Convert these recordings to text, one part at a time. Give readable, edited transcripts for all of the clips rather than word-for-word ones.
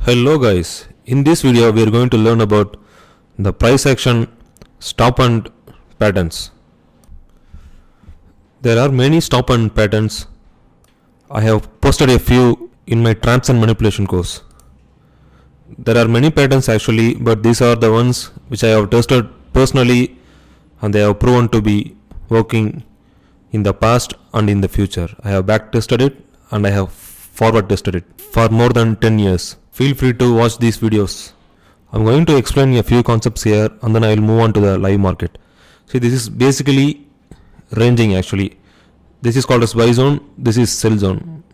Hello guys, in this video we are going to learn about the price action stop and patterns. There are many stop and patterns. I have posted a few in my trends and manipulation course. There are many patterns actually, but these are the ones which I have tested personally and they have proven to be working in the past and in the future. I have back tested it and I have forward tested it for more than 10 years. Feel free to watch these videos. I'm going to explain a few concepts here and then I will move on to the live market. See, this is basically ranging actually. This is called as buy zone, this is sell zone.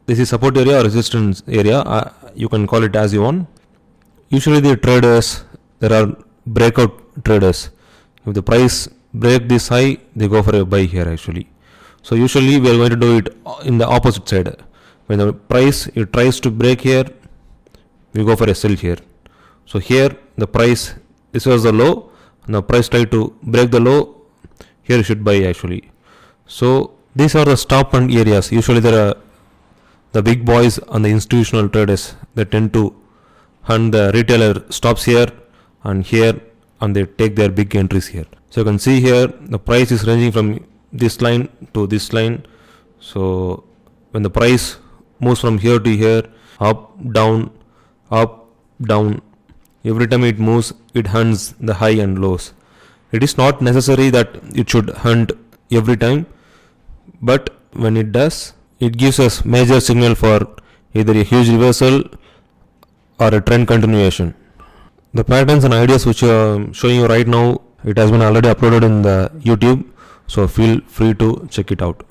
This is support area or resistance area, you can call it as you want. Usually the traders, there are breakout traders. If the price break this high, they go for a buy here actually. So usually we are going to do it in the opposite side. When the price it tries to break here, we go for a sell here. So here the price, this was the low and the price tried to break the low, here you should buy actually. So these are the stop and areas. Usually there are the big boys and the institutional traders, they tend to hunt the retailer stops here and here and they take their big entries here. So you can see here the price is ranging from this line to this line. So when the price moves from here to here, up, down, every time it moves, it hunts the high and lows. It is not necessary that it should hunt every time, but when it does, it gives us major signal for either a huge reversal or a trend continuation. The patterns and ideas which I am showing you right now, it has been already uploaded in the YouTube, so feel free to check it out.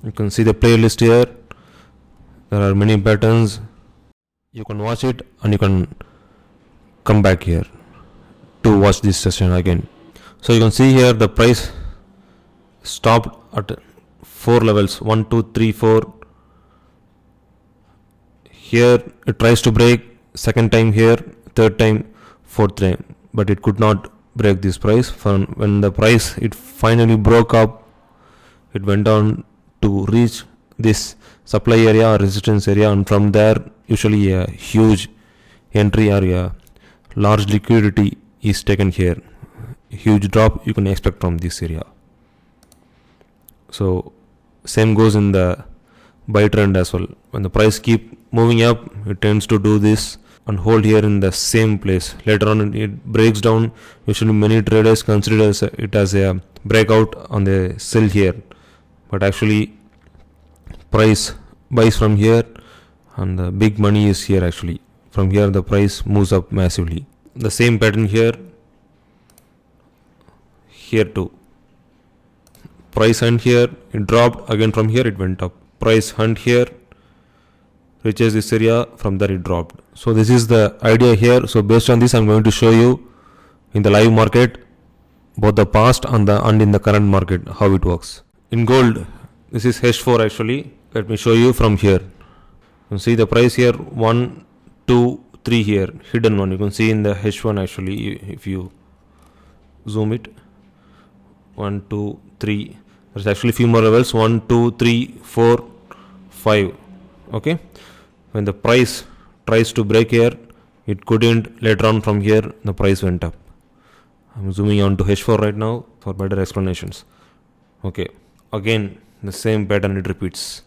You can see the playlist here. There are many patterns. You can watch it and you can come back here to watch this session again. So you can see here the price stopped at 4 levels, 1, 2, 3, 4. Here it tries to break, second time here, third time, fourth time, but it could not break this price. When the price it finally broke up, it went on to reach this supply area or resistance area, and from there usually a huge entry or a large liquidity is taken here. A huge drop you can expect from this area. So same goes in the buy trend as well. When the price keep moving up, it tends to do this and hold here in the same place. Later on it breaks down. Usually many traders consider it as a breakout on the sell here, but actually price buys from here and the big money is here actually. From here the price moves up massively. The same pattern here too. Price hunt here, it dropped, again from here it went up. Price hunt here, reaches this area, from there it dropped. So this is the idea here. So based on this I'm going to show you in the live market both the past and in the current market how it works. In gold, this is H4 actually. Let me show you from here. You can see the price here 1, 2, 3 here, hidden one. You can see in the H1 actually if you zoom it. 1, 2, 3. There's actually few more levels. 1, 2, 3, 4, 5. Okay. When the price tries to break here, it couldn't. Later on from here, the price went up. I'm zooming on to H4 right now for better explanations. Okay. Again, the same pattern it repeats.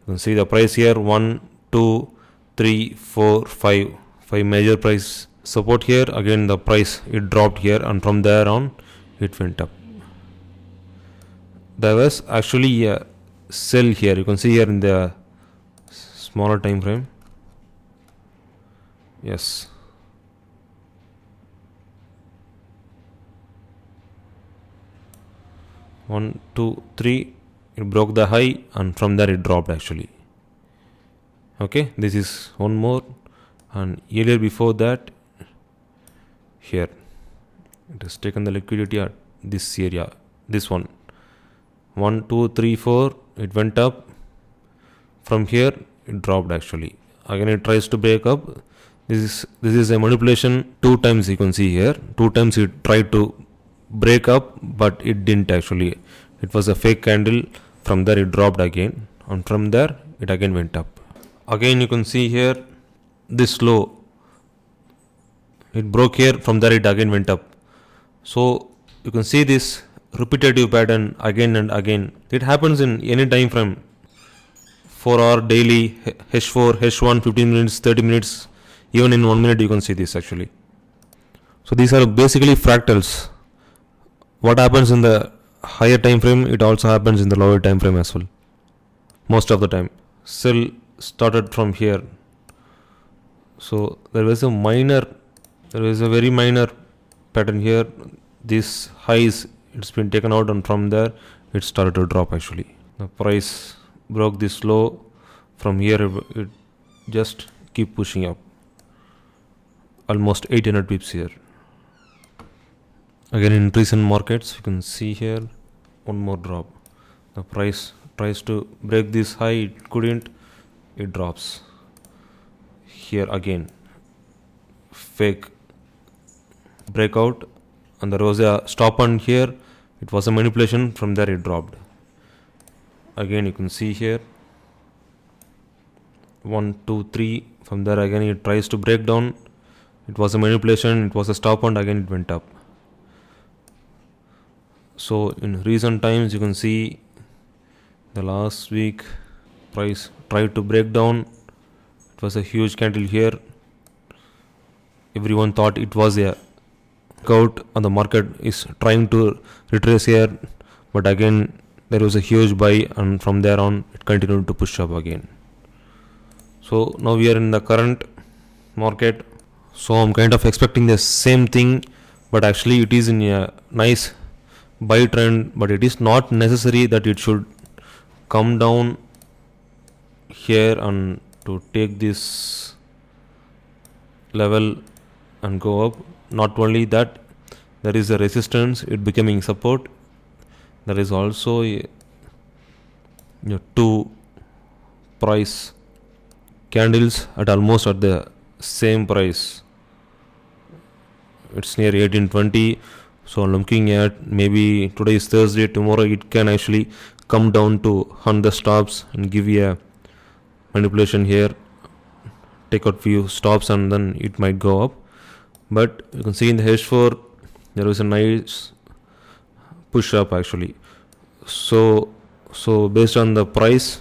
You can see the price here 1, 2, 3, 4, 5. 5 major price support here. Again, the price it dropped here, and from there on, it went up. There was actually a sell here. You can see here in the smaller time frame. Yes. One, two, three. It broke the high, and from there it dropped actually. Okay, this is one more, and earlier before that, here it has taken the liquidity at this area. This one. 1, 2, 3, 4. It went up. From here it dropped actually. Again it tries to break up. This is a manipulation. 2 times you can see here. 2 times it tried to break up, but it didn't actually. It was a fake candle. From there it dropped again, and from there it again went up. Again you can see here this low, it broke here, from there it again went up. So you can see this repetitive pattern again and again. It happens in any time frame, 4 hour daily, H4, H1, 15 minutes, 30 minutes, even in 1 minute you can see this actually. So these are basically fractals. What happens in the higher time frame, it also happens in the lower time frame as well, most of the time. Sell started from here, so there was a very minor pattern here. This highs, it's been taken out, and from there it started to drop actually. The price broke this low, from here it just keep pushing up almost 800 pips here. Again, in recent markets you can see here one more drop. The price tries to break this high, it couldn't, it drops. Here again fake breakout, and there was a stop on here, it was a manipulation, from there it dropped. Again you can see here 1 2 3, from there again it tries to break down, it was a manipulation, it was a stop on, again it went up. So in recent times you can see the last week price tried to break down, it was a huge candle here, everyone thought it was a out, and the market is trying to retrace here, but again there was a huge buy, and from there on it continued to push up again. So now we are in the current market, so I'm kind of expecting the same thing, but actually it is in a nice buy trend, but it is not necessary that it should come down here and to take this level and go up. Not only that, there is a resistance, it becoming support. There is also two price candles at almost at the same price. It's near 1820. So I'm looking at maybe today is Thursday, tomorrow it can actually come down to hunt the stops and give you a manipulation here, take out few stops, and then it might go up. But you can see in the H4 there was a nice push up actually. So based on the price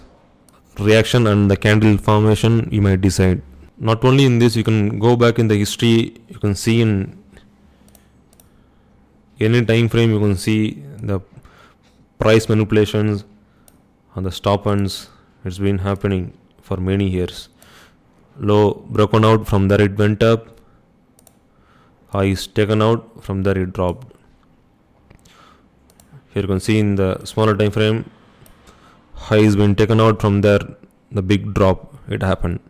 reaction and the candle formation, you might decide. Not only in this, you can go back in the history, you can see in any time frame, you can see the price manipulations and the stop ends. It's been happening for many years. Low broken out, from there it went up, high is taken out, from there it dropped. Here you can see in the smaller time frame, high has been taken out, from there the big drop it happened.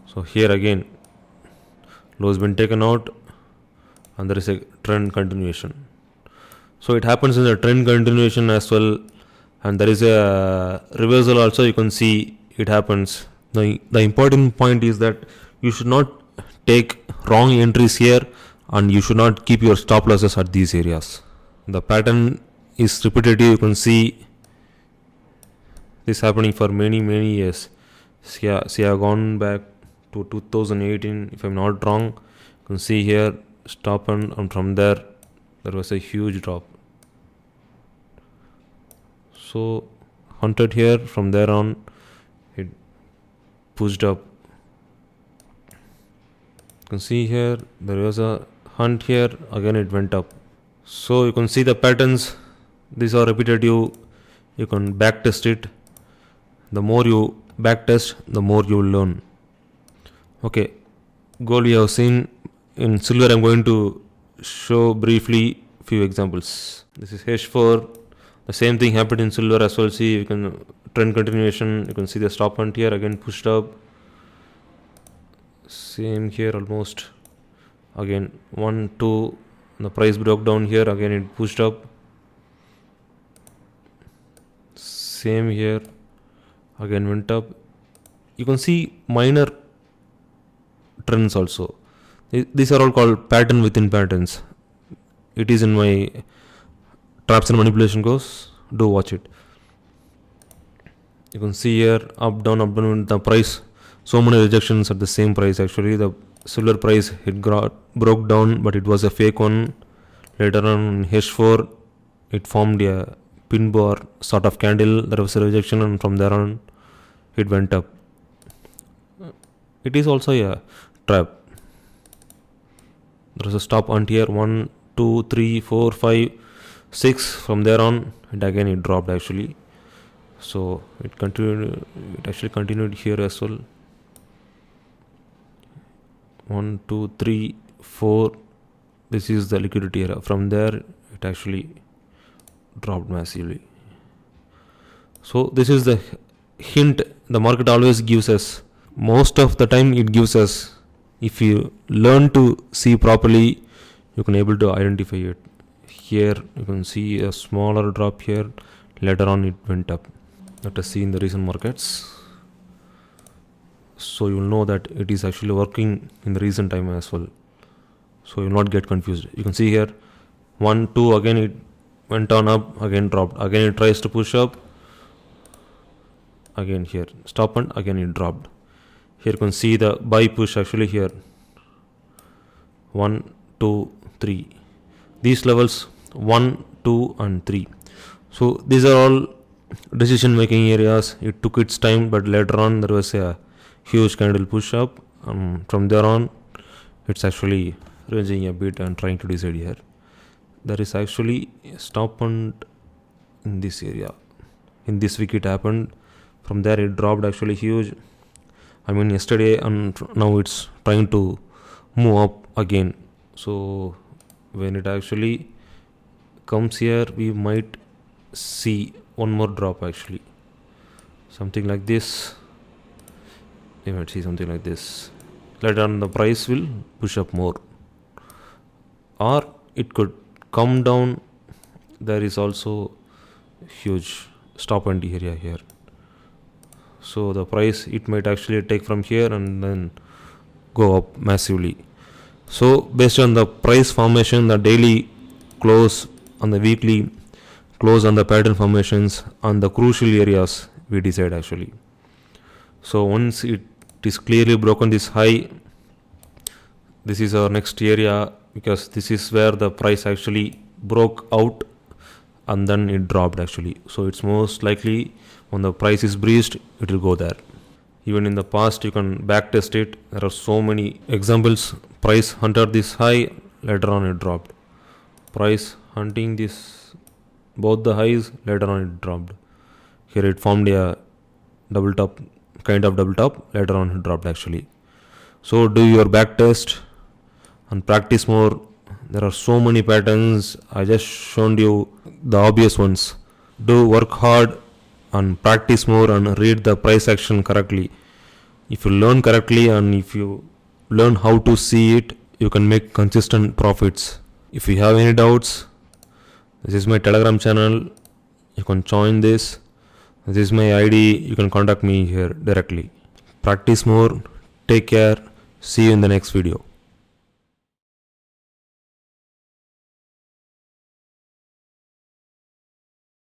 So here again low has been taken out, and there is a trend continuation. So it happens in the trend continuation as well, and there is a reversal also, you can see it happens. The important point is that you should not take wrong entries here, and you should not keep your stop losses at these areas. The pattern is repetitive, you can see this happening for many years. See, I've gone back to 2018 if I'm not wrong. You can see here stop, and from there was a huge drop. So hunted here, from there on it pushed up. You can see here there was a hunt here, again it went up. So you can see the patterns, these are repetitive, you can back test it. The more you back test, the more you will learn. Okay, gold we have seen. In silver I'm going to show briefly few examples. This is H4, the same thing happened in silver as well. See, you can trend continuation, you can see the stop hunt here, again pushed up. Same here almost, again 1 2, the price broke down here, again it pushed up. Same here, again went up. You can see minor trends also. These are all called pattern within patterns. It is in my traps and manipulation course, do watch it. You can see here up down, the price so many rejections at the same price. Actually, the silver price broke down, but it was a fake one. Later on, H4, it formed a pin bar sort of candle. There was a rejection, and from there on, it went up. It is also a trap. There is a stop on here 1, 2, 3, 4, 5, 6. From there on, it dropped actually. So it continued. It actually continued here as well. 1, 2, 3, 4. This is the liquidity area. From there, it actually dropped massively. So this is the hint the market always gives us. Most of the time it gives us. If you learn to see properly, you can able to identify it. Here you can see a smaller drop here. Later on it went up. Let us see in the recent markets. So you will know that it is actually working in the recent time as well. So you will not get confused. You can see here 1, 2, again it went on up, again dropped, again it tries to push up, again here stop and again it dropped. Here you can see the buy push actually here 1, 2, 3. These levels 1, 2 and 3. So these are all decision making areas. It took its time, but later on there was a huge candle push up. From there on, it's actually ranging a bit and trying to decide here. There is actually a stop point in this area. In this week it happened. From there it dropped actually huge. Yesterday, and now it's trying to move up again. So when it actually comes here, we might see one more drop actually. Something like this. You might see something like this. Later on the price will push up more. Or it could come down. There is also huge stop and area here. So the price, it might actually take from here and then go up massively. So based on the price formation, the daily close on the weekly close on the pattern formations on the crucial areas, we decide actually. So once it is clearly broken this high, this is our next area, because this is where the price actually broke out and then it dropped actually. So it's most likely when the price is breached, it will go there. Even in the past, you can back test it. There are so many examples. Price hunted this high, later on it dropped. Price hunting this, both the highs, later on it dropped. Here it formed a double top, later on it dropped actually. So do your back test and practice more. There are so many patterns. I just shown you the obvious ones. Do work hard and practice more and read the price action correctly. If you learn correctly and if you learn how to see it, you can make consistent profits. If you have any doubts, this is my Telegram channel. You can join this. This is my ID. You can contact me here directly. Practice more. Take care. See you in the next video.